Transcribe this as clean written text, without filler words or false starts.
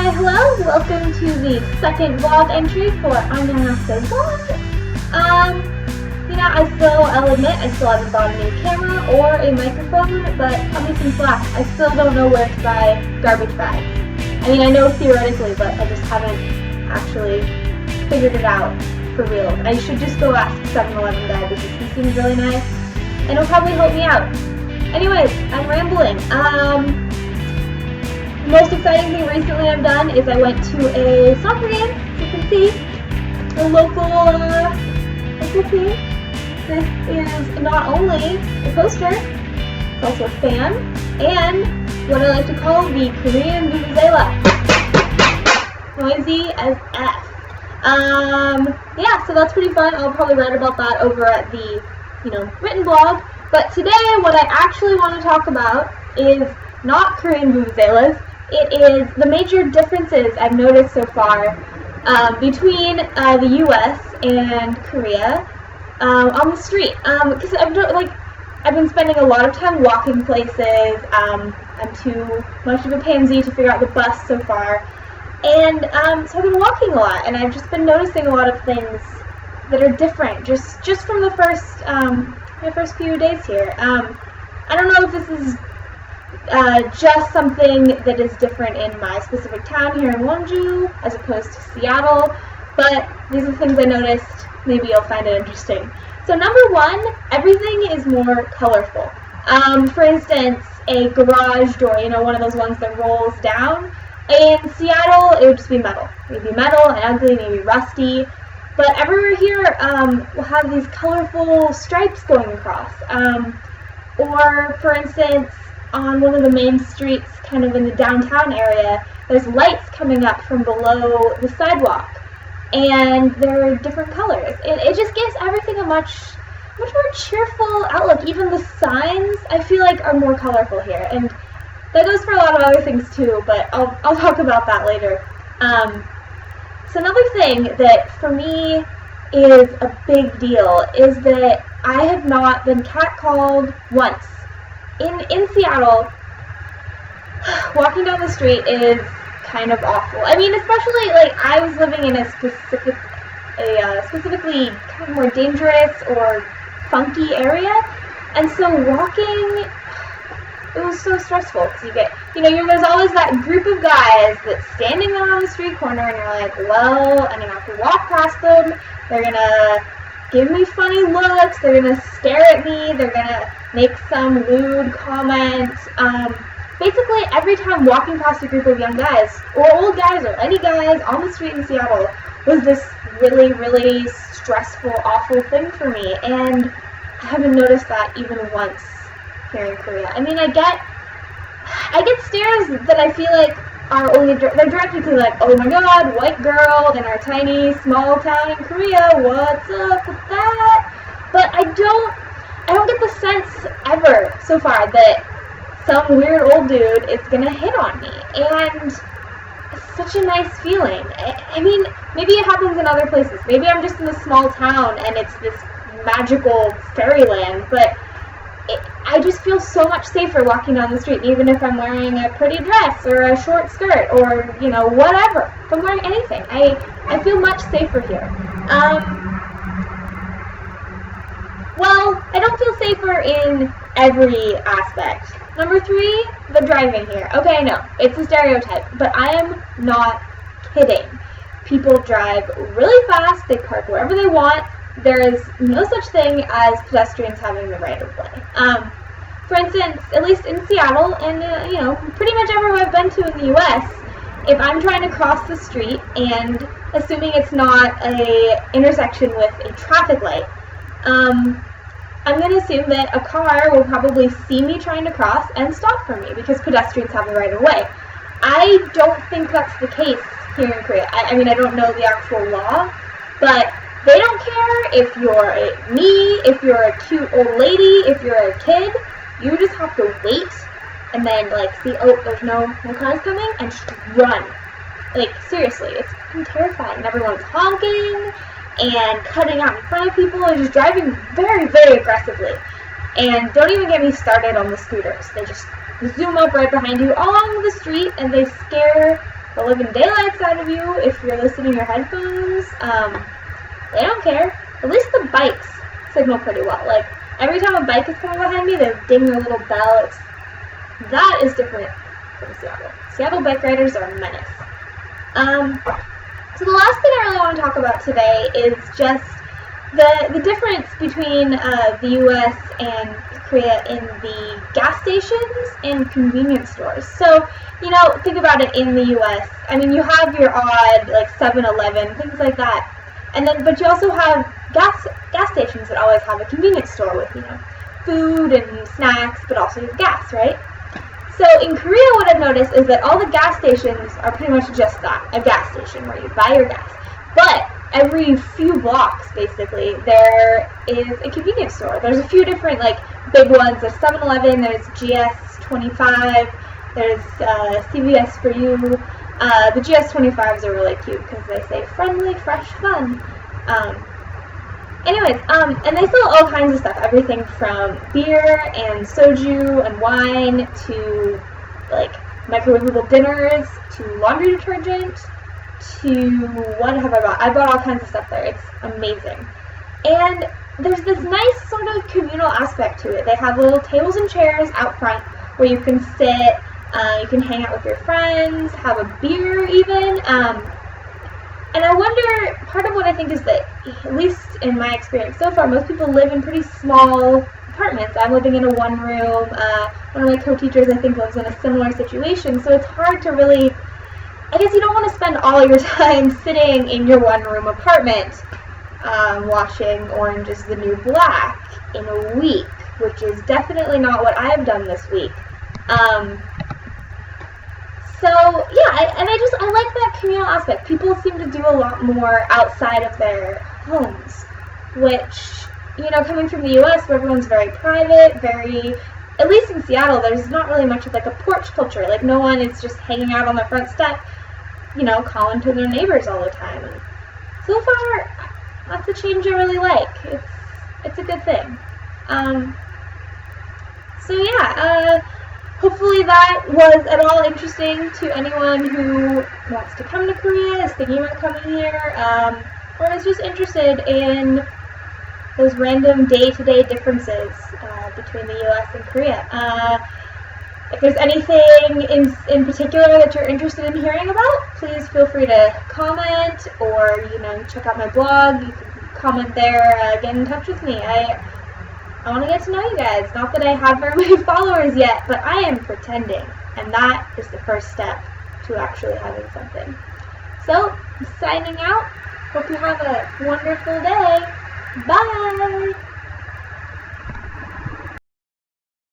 Hello, welcome to the second vlog entry for I'm Gonna Have to Vlog. I'll admit, I still haven't bought a new camera or a microphone, but cut me some slack. I still don't know where to buy garbage bags. I mean, I know theoretically, but I just haven't actually figured it out for real. I should just go ask 7-Eleven guy because he seems really nice, and he'll probably help me out. Anyways, I'm rambling. The most exciting thing recently I've done is I went to a soccer game, as you can see, a local team. This is not only a poster, it's also a fan, and what I like to call the Korean vuvuzela. Noisy as F. Yeah, so that's pretty fun. I'll probably write about that over at the, written blog. But today, what I actually want to talk about is not Korean vuvuzelas. It is the major differences I've noticed so far between the U.S. and Korea on the street. Because I've been spending a lot of time walking places. I'm too much of a pansy to figure out the bus so far, and so I've been walking a lot, and I've just been noticing a lot of things that are different just from the first few days here. I don't know if this is just something that is different in my specific town here in Wonju as opposed to Seattle, but these are things I noticed. Maybe you'll find it interesting. So number one, everything is more colorful. For instance, a garage door, one of those ones that rolls down. In Seattle, it would just be metal. It would be metal and ugly, maybe rusty. But everywhere here, we'll have these colorful stripes going across. Or, for instance, on one of the main streets, kind of in the downtown area, there's lights coming up from below the sidewalk, and they're different colors. It just gives everything a much more cheerful outlook. Even the signs, I feel like, are more colorful here, and that goes for a lot of other things too, but I'll talk about that later. So another thing that for me is a big deal is that I have not been catcalled once. In Seattle, walking down the street is kind of awful. I mean, especially, I was living in a specifically kind of more dangerous or funky area, and so walking, it was so stressful, because there's always that group of guys that's standing there on the street corner, and you're like, well, I'm going to have to walk past them, they're going to give me funny looks, they're going to stare at me, they're going to make some lewd comment. Basically, every time walking past a group of young guys, or old guys, or any guys on the street in Seattle, was this really, really stressful, awful thing for me, and I haven't noticed that even once here in Korea. I mean, I get stares that I feel like are they're directed to, oh my god, white girl in our tiny, small town in Korea, what's up with that? But I don't get the sense ever so far that some weird old dude is gonna hit on me, and it's such a nice feeling. I mean, maybe it happens in other places. Maybe I'm just in a small town and it's this magical fairyland, but I just feel so much safer walking down the street, even if I'm wearing a pretty dress or a short skirt or, whatever. If I'm wearing anything, I feel much safer here. Well, I don't feel safer in every aspect. Number 3, the driving here. Okay, I know, it's a stereotype, but I am not kidding. People drive really fast, they park wherever they want. There is no such thing as pedestrians having the right of way. For instance, at least in Seattle, and pretty much everywhere I've been to in the U.S., if I'm trying to cross the street, and assuming it's not a intersection with a traffic light, I'm going to assume that a car will probably see me trying to cross and stop for me because pedestrians have the right of way. I don't think that's the case here in Korea. I mean, I don't know the actual law, but they don't care if you're if you're a cute old lady, if you're a kid. You just have to wait and then, see, oh, there's no cars coming, and just run. Seriously, it's fucking terrifying. Everyone's honking and cutting out in front of people and just driving very, very aggressively. And don't even get me started on the scooters. They just zoom up right behind you along the street, and they scare the living daylights out of you if you're listening to your headphones. They don't care. At least the bikes signal pretty well. Like, every time a bike is coming behind me, they ding their little bell. That is different from Seattle. Seattle bike riders are a menace. So the last thing I really want to talk about today is just the difference between the U.S. and Korea in the gas stations and convenience stores. So, think about it in the U.S. I mean, you have your odd, like, 7-Eleven, things like that. But you also have gas stations that always have a convenience store with, food and snacks, but also you have gas, right? So in Korea, what I've noticed is that all the gas stations are pretty much just that, a gas station where you buy your gas. But every few blocks, basically, there is a convenience store. There's a few different, big ones. There's 7-Eleven, there's GS25, there's CVS for you. The GS25s are really cute because they say friendly, fresh, fun. And they sell all kinds of stuff, everything from beer and soju and wine to, microwavable dinners to laundry detergent to what have I bought? I bought all kinds of stuff there. It's amazing. And there's this nice sort of communal aspect to it. They have little tables and chairs out front where you can sit, you can hang out with your friends, have a beer even. And I wonder, part of what I think is that, at least in my experience so far, most people live in pretty small apartments. I'm living in a one-room. One of my co-teachers, I think, lives in a similar situation. So it's hard to really, I guess you don't want to spend all your time sitting in your one-room apartment watching Orange is the New Black in a week, which is definitely not what I've done this week. So, yeah, I like that communal aspect. People seem to do a lot more outside of their homes, which, coming from the U.S. where everyone's very private, at least in Seattle, there's not really much of, a porch culture. No one is just hanging out on their front step, calling to their neighbors all the time. And so far, that's a change I really like. It's a good thing. Hopefully that was at all interesting to anyone who wants to come to Korea, is thinking about coming here, or is just interested in those random day-to-day differences between the U.S. and Korea. If there's anything in particular that you're interested in hearing about, please feel free to comment or, check out my blog. You can comment there, get in touch with me. I want to get to know you guys. Not that I have very many followers yet, but I am pretending. And that is the first step to actually having something. So, signing out. Hope you have a wonderful day. Bye!